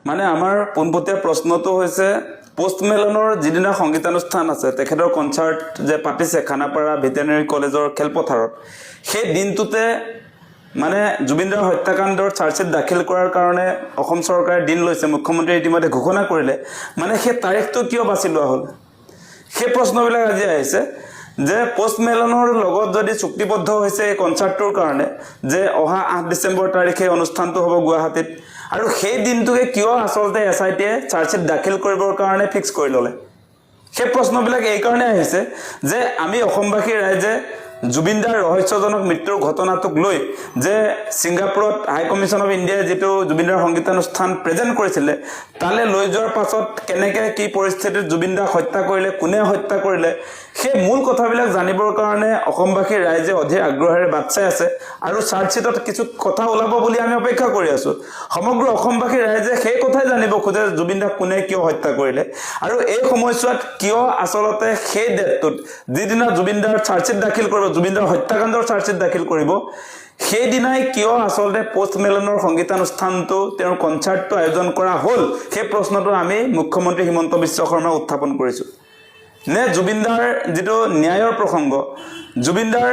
মানে আমাৰ পোনপটীয়া প্ৰশ্নটো হৈছে পোষ্টমেলনৰ যিদিনা সংগীতানুষ্ঠান আছে তেখেতৰ কনচাৰ্ট যে পাতিছে খানাপাৰা ভেটেনেৰী কলেজৰ খেলপথাৰত সেই দিনটোতে মানে জুবিনদাৰ হত্যাকাণ্ডৰ চাৰ্জশ্বিট দাখিল কৰাৰ কাৰণে অসম চৰকাৰে দিন লৈছে মুখ্যমন্ত্ৰীয়ে ইতিমধ্যে ঘোষণা কৰিলে মানে সেই তাৰিখটো কিয় বাছি লোৱা হ'ল সেই প্ৰশ্নবিলাক আজি আহিছে যে পোষ্টমেলনৰ লগত যদি চুক্তিবদ্ধ হৈছে এই কনচাৰ্টটোৰ কাৰণে যে অহা 8 ডিসেম্বৰ তাৰিখে অনুষ্ঠানটো হ'ব গুৱাহাটীত আৰু সেই দিনটোকে কিয় আসলতে এসআইটিয়ে চাৰ্জশ্বিট দাখিল কৰিবৰ কাৰণে ফিক্স কৰি ল'লে সেই প্ৰশ্নবিলাক এই কাৰণে আহিছে যে আমি অসমবাসী ৰাইজে জুবিনদাৰ ৰহস্যজনক মৃত্যুৰ ঘটনাটোক লৈ যে সিংগাপুৰত হাই কমিশন অফ ইণ্ডিয়া যেটো জুবিনদাৰ সংগীতানুষ্ঠান প্ৰেজেন্ট কৰিছিলে তালে লৈ যোৱাৰ পাছত কেনেকে কি পৰিস্থিতিত জুবিনদাক হত্যা কৰিলে কোনে হত্যা কৰিলে সেই মূল কথাবিলাক জানিবৰ কাৰণে অসমবাসী ৰাইজে অধীৰ আগ্ৰহেৰে বাট চাই আছে আৰু চাৰ্জশ্বিটত কিছু কথা ওলাব বুলি আমি অপেক্ষা কৰি আছো সমগ্ৰ অসমবাসী ৰাইজে সেই কথাই জানিব খোজে জুবিনদাক কোনে কিয় হত্যা কৰিলে আৰু এই সময়ছোৱাত কিয় আসলতে সেই ডেটটোত যিদিনা জুবিনদাৰ চাৰ্জশ্বিট দাখিল কৰিব জুবিনদাৰ হত্যাকাণ্ডৰ চাৰ্জশ্বিট দাখিল কৰিব সেই দিনাই কিয় আসলতে পোষ্টমেলনৰ সংগীতানুষ্ঠানটো তেওঁৰ কনচাৰ্টটো আয়োজন কৰা হ'ল সেই প্ৰশ্নটো আমি মুখ্যমন্ত্ৰী হিমন্ত বিশ্ব শৰ্মা উত্থাপন কৰিছো নে জুবিনদাৰ যেটো ন্যায়ৰ প্ৰসংগ জুবিনদাৰ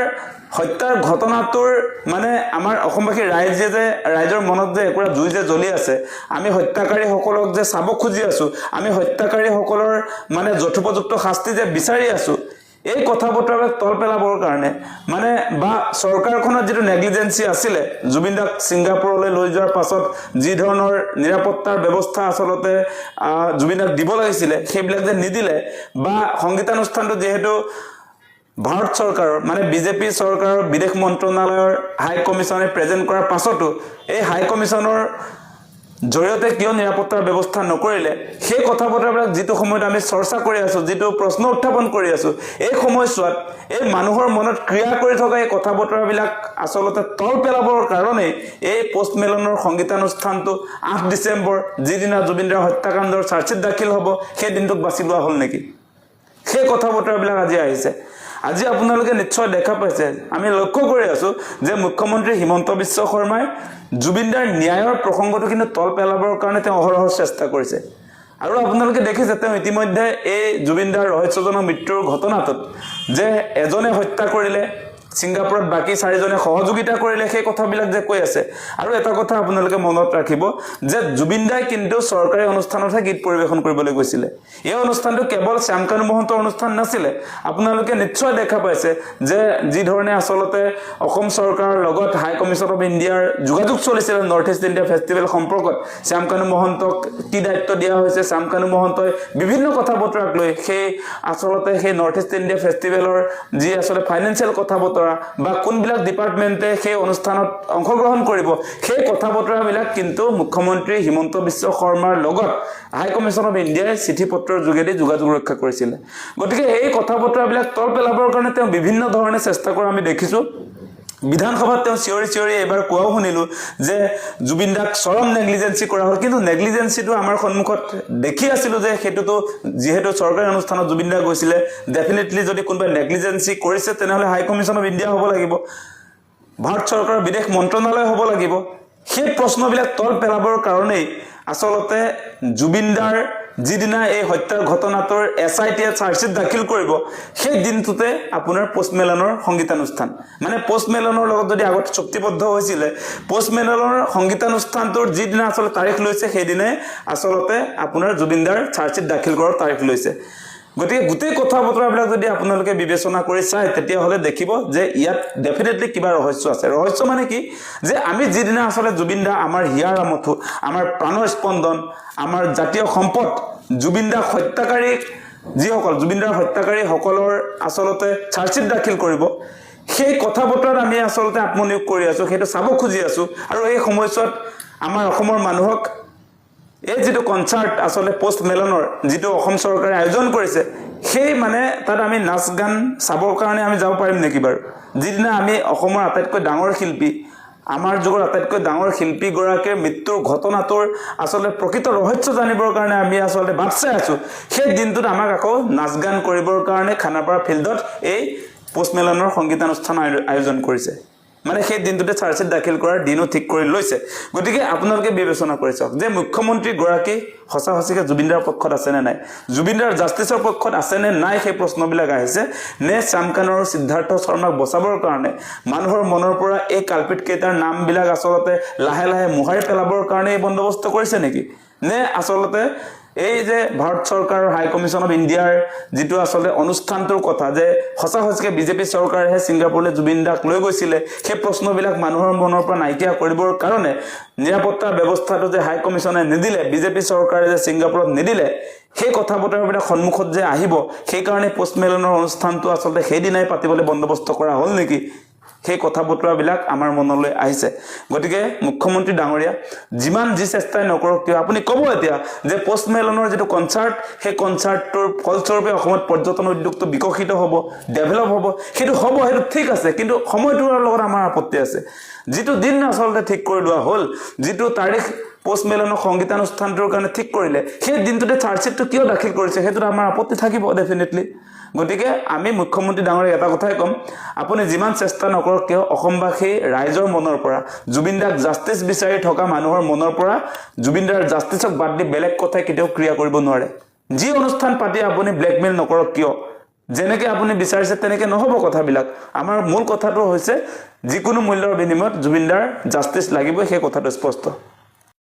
হত্যাৰ ঘটনাটোৰ মানে আমাৰ অসমবাসী ৰাইজে যে ৰাইজৰ মনত যে একৰা জুই যে জ্বলি আছে আমি হত্যাকাৰী সকলক যে চাব খুজি আছো আমি হত্যাকাৰী সকলৰ মানে যথোপযুক্ত শাস্তি যে বিচাৰি আছো এই কথা বতৰাক তল পেলাবৰ কাৰণে মানে বা সৰকাৰখনৰ যেটো নেগলিজেন্সি আছিল জুবিনদাক সিংগাপুৰলৈ লৈ যোৱাৰ পাছত যি ধৰণৰ নিৰাপত্তাৰ ব্যৱস্থা আসলতে জুবিনদাক দিব লাগিছিল সেইবিলাক যে নিদিলে বা সংগীতানুষ্ঠানটো যেহেতু ভাৰত চৰকাৰৰ মানে বিজেপি চৰকাৰৰ বিদেশ মন্ত্ৰণালয়ৰ হাই কমিশনে প্ৰেজেন্ট কৰাৰ পাছতো এই হাই কমিশনৰ জৰিয়তে কিয় নিৰাপত্তাৰ ব্যৱস্থা নকৰিলে সেই কথা বতৰাবিলাক যেটো সময়ত আমি চৰ্চা কৰি আছো যেটো প্ৰশ্ন উত্থাপন কৰি আছো এই সময়ছোৱাত এই মানুহৰ মনত ক্ৰিয়া কৰি থকা এই কথা বতৰাবিলাক আসলতে তল পেলাবৰ কাৰণে এই পোষ্টমেলনৰ সংগীতানুষ্ঠানটো 8 ডিসেম্বৰ যিদিনা জুবিনদাৰ হত্যাকাণ্ডৰ চাৰ্জশ্বিট দাখিল হ'ব সেই দিনটোক বাছি লোৱা হ'ল নেকি সেই কথা বতৰাবিলাক আজি আহিছে আজি আপোনালোকে নিশ্চয় দেখা পাইছে আমি লক্ষ্য কৰি আছো যে মুখ্যমন্ত্ৰী হিমন্ত বিশ্ব শৰ্মাই জুবিনদাৰ ন্যায়ৰ প্ৰসংগটো কিন্তু তল পেলাবৰ কাৰণে তেওঁ অহৰহ চেষ্টা কৰিছে আৰু আপোনালোকে দেখিছে তেওঁ ইতিমধ্যে এই জুবিনদাৰ ৰহস্যজনক মৃত্যুৰ ঘটনাটোত যে এজনে হত্যা কৰিলে সিংগাপুৰত বাকি চাৰিজনে সহযোগিতা কৰিলে সেই কথাবিলাক যে কৈ আছে আৰু এটা কথা আপোনালোকে মনত ৰাখিব যে জুবিনদাই কিন্তু চৰকাৰী অনুষ্ঠানতহে গীত পৰিবেশন কৰিবলৈ গৈছিল এই অনুষ্ঠানটো কেৱল শ্যামকানু মহন্তৰ অনুষ্ঠান নাছিল আপোনালোকে নিশ্চয় দেখা পাইছে যে যি ধৰণে আসলতে অসম চৰকাৰৰ লগত হাই কমিশন অফ ইণ্ডিয়াৰ যোগাযোগ চলিছিল নৰ্থ ইষ্ট ইণ্ডিয়া ফেষ্টিভেল সম্পৰ্কত শ্যামকানু মহন্তক কি দায়িত্ব দিয়া হৈছে শ্যামকানু মহন্তই বিভিন্ন কথা বতৰাক লৈ সেই আসলতে সেই নৰ্থ ইষ্ট ইণ্ডিয়া ফেষ্টিভেলৰ যি আসলে ফাইনান্সিয়েল কথা বতৰা বা কোনবিলাক ডিপাৰ্টমেন্টে সেই অনুষ্ঠানত অংশগ্ৰহণ কৰিব সেই কথা বতৰাবিলাক কিন্তু মুখ্যমন্ত্ৰী হিমন্ত বিশ্ব শৰ্মাৰ লগত হাই কমিশন অফ ইণ্ডিয়াৰ চিঠি পত্ৰৰ যোগেদি যোগাযোগ ৰক্ষা কৰিছিল গতিকে এই কথা বতৰাবিলাক তল পেলাবৰ কাৰণে তেওঁ বিভিন্ন ধৰণে চেষ্টা কৰা আমি দেখিছো বিধানসভাত তেওঁ চিঞৰি এবাৰ কোৱাও শুনিলো যে জুবিনদাক চৰম নেগলিজেন্সি কৰা হ'ল কিন্তু নেগলিজেন্সিটো আমাৰ সন্মুখত দেখি আছিল যে হেতুটো যেহেতু চৰকাৰী অনুষ্ঠানত জুবিনদা গৈছিল ডেফিনেটলি যদি কোনবা নেগলিজেন্সি কৰিছে তেনেহলে হাই কমিশন অফ ইণ্ডিয়া হ'ব লাগিব ভাৰত চৰকাৰৰ বিদেশ মন্ত্ৰণালয় হ'ব লাগিব সেই প্ৰশ্নবিলাক তল পেলাবৰ কাৰণে আসলতে জুবিনদাৰ যিদিনা এই হত্যাৰ ঘটনাটোৰ এসআইটিয়ে চাৰ্জশ্বিট দাখিল কৰিব সেই দিনটোতে আপোনাৰ পোষ্টমেলনৰ সংগীতানুষ্ঠান মানে পোষ্টমেলনৰ লগত যদি আগত চুক্তিবদ্ধ হৈছিল পোষ্টমেলনৰ সংগীতানুষ্ঠানটোৰ যিদিনা আসলে তাৰিখ লৈছে সেই দিনে আসলতে আপোনাৰ জুবিনদাৰ চাৰ্জশ্বিট দাখিল কৰাৰ তাৰিখ লৈছে গতিকে গোটেই কথা বতৰাবিলাক যদি আপোনালোকে বিবেচনা কৰি চাই তেতিয়া হলে দেখিব যে ইয়াত ডেফিনেটলি কিবা ৰহস্য আছে ৰহস্য মানে কি যে আমি যিদিনা আসলে জুবিনদা আমাৰ হিয়াৰ আমঠু আমাৰ প্ৰাণৰ স্পন্দন আমাৰ জাতীয় সম্পদ জুবিনদা হত্যাকাৰী যিসকল জুবিনদাৰ হত্যাকাৰী সকলৰ আসলতে চাৰ্জশ্বিট দাখিল কৰিব সেই কথা বতৰাত আমি আসলতে আত্মনিয়োগ কৰি আছো সেইটো চাব খুজি আছো আৰু এই সময়ছোৱাত আমাৰ অসমৰ মানুহক এই যেটো কনচাৰ্ট আসলে পোষ্টমেলনৰ যেটো অসম চৰকাৰে আয়োজন কৰিছে সেই মানে তাত আমি নাচ গান চাবৰ কাৰণে আমি যাব পাৰিম নেকি বাৰু যিদিনা আমি অসমৰ আটাইতকৈ ডাঙৰ শিল্পী আমাৰ যুগৰ আটাইতকৈ ডাঙৰ শিল্পী গৰাকীৰ মৃত্যুৰ ঘটনাটোৰ আসলে প্ৰকৃত ৰহস্য জানিবৰ কাৰণে আমি আসলে বাট চাই আছো সেই দিনটোত আমাক আকৌ নাচ গান কৰিবৰ কাৰণে খানাপাৰা ফিল্ডত এই পোষ্টমেলনৰ সংগীতানুষ্ঠান আয়োজন কৰিছে মানে সেই দিনটোতে চাৰ্জশ্বিট দাখিল কৰাৰ দিনো ঠিক কৰি লৈছে গতিকে আপোনালোকে বিবেচনা কৰি চাওক যে মুখ্যমন্ত্ৰী গৰাকী সঁচা সঁচিকে জুবিনদাৰ পক্ষত আছে নে নাই জুবিনদাৰ জাষ্টিছৰ পক্ষত আছে নে নাই সেই প্ৰশ্নবিলাক আহিছে নে শ্যামকান আৰু সিদ্ধাৰ্থ শৰ্মাক বচাবৰ কাৰণে মানুহৰ মনৰ পৰা এই কালপিত কেইটাৰ নামবিলাক আচলতে লাহে লাহে মোহাৰি পেলাবৰ কাৰণে এই বন্দোবস্ত কৰিছে নেকি নে আচলতে এই যে ভাৰত চৰকাৰৰ হাই কমিশন অফ ইণ্ডিয়াৰ যেটো আসলে অনুষ্ঠানটোৰ কথা যে হসা হসকে বিজেপি চৰকাৰে সিংগাপুৰলৈ জুবিনদাক লৈ গৈছিলে সেই প্ৰশ্নবিলাক মানুহৰ মনৰ পৰা নাইকিয়া কৰিবৰ কাৰণে নিৰাপত্তা ব্যৱস্থাটো যে হাই কমিশনে নিদিলে বিজেপি চৰকাৰে যে সিংগাপুৰত নিদিলে সেই কথা বতৰাবিলাক সন্মুখত যে আহিব সেই কাৰণে পোষ্টমেলনৰ অনুষ্ঠানটো আসলে সেই দিনাই পাতিবলৈ বন্দোবস্ত কৰা হ'ল নেকি সেই কথা বতৰাবিলাক আমাৰ মনলৈ আহিছে গতিকে মুখ্যমন্ত্ৰী ডাঙৰীয়া যিমান যি চেষ্টাই নকৰক কিয় আপুনি ক'ব এতিয়া যে পোষ্টমেলনৰ যেটো কনচাৰ্ট সেই কনচাৰ্টৰ ফলস্বৰূপে অসমত পৰ্যটন উদ্যোগটো বিকশিত হ'ব ডেভেলপ হ'ব সেইটো ঠিক আছে কিন্তু সময়টোৰ লগত আমাৰ আপত্তি আছে যেটো দিন আসলতে ঠিক কৰি লোৱা হ'ল যেটো তাৰিখ পোষ্টমেলনৰ সংগীতানুষ্ঠানটোৰ কাৰণে ঠিক কৰিলে সেই দিনটোতে চাৰ্জশ্বিটটো কিয় দাখিল কৰিছে হেতুৰ আমাৰ আপত্তি থাকিব ডেফিনেটলি গতিকে আমি মুখ্যমন্ত্ৰী ডাঙৰীয়া এটা কথাই কম আপুনি যিমান চেষ্টা নকৰক কিয় অসমবাসী ৰাইজৰ মনৰ পৰা জুবিনদাক জাষ্টিস বিচাৰি থকা মানুহৰ মনৰ পৰা জুবিনদাৰ জাষ্টিসক বাদ দি বেলেগ কথা কেতিয়াও ক্ৰিয়া কৰিব নোৱাৰে যি অনুষ্ঠান পাতি আপুনি ব্লেকমেইল নকৰক কিয় যেনেকে আপুনি বিচাৰিছে তেনেকে নহব কথাবিলাক আমাৰ মূল কথাটো হৈছে যিকোনো মূল্যৰ বিনিময়ত জুবিনদাৰ জাষ্টিস লাগিব সেই কথাটো স্পষ্ট